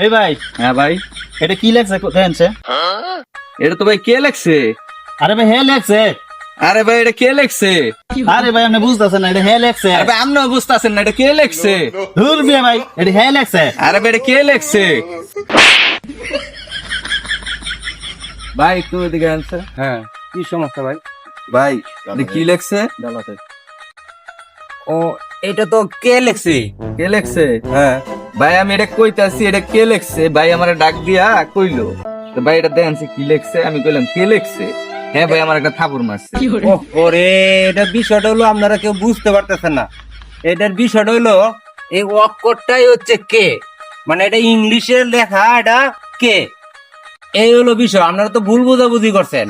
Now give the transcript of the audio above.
এই ভাই, হ্যাঁ ভাই, এটা কি লেখছে কোথায় আনছে? এটা তো ভাই কে লেখছে? আরে ভাই হে লেখছে। আরে ভাই এটা কে লেখছে? আরে ভাই আপনি বুঝতেছেন না, এটা হে লেখছে। আরে ভাই আপনিও বুঝতেছেন না এটা কে লেখছে? ধুর বিয়া ভাই, এটা হে লেখছে। আরে ভাই এটা কে লেখছে? ভাই একটু এদিকে আনছে। হ্যাঁ, কি সমস্যা ভাই? ভাই এটা কি লেখছে? ও, এটা তো কে লেখছে? কে লেখছে? হ্যাঁ, ভাই আমি এটা কইতাছি এটা কে লেখছে, ভাই আমার ডাক দিয়া কইলো। তো ভাই এটা দেখেন কি লেখছে, আমি কইলাম কে লেখছে। হ্যাঁ ভাই আমার একটা থাপড় মারছে। ওরে, এটা বিষয়টা হলো আপনারা কেউ বুঝতে পারতেছেন না। এটার বিষয়টা হলো এই অক্ষরটাই হচ্ছে কে, মানে এটা ইংলিশের লেখা, এটা কে, এই হলো বিষয়। আপনারা তো ভুল বোঝাবুঝি করছেন।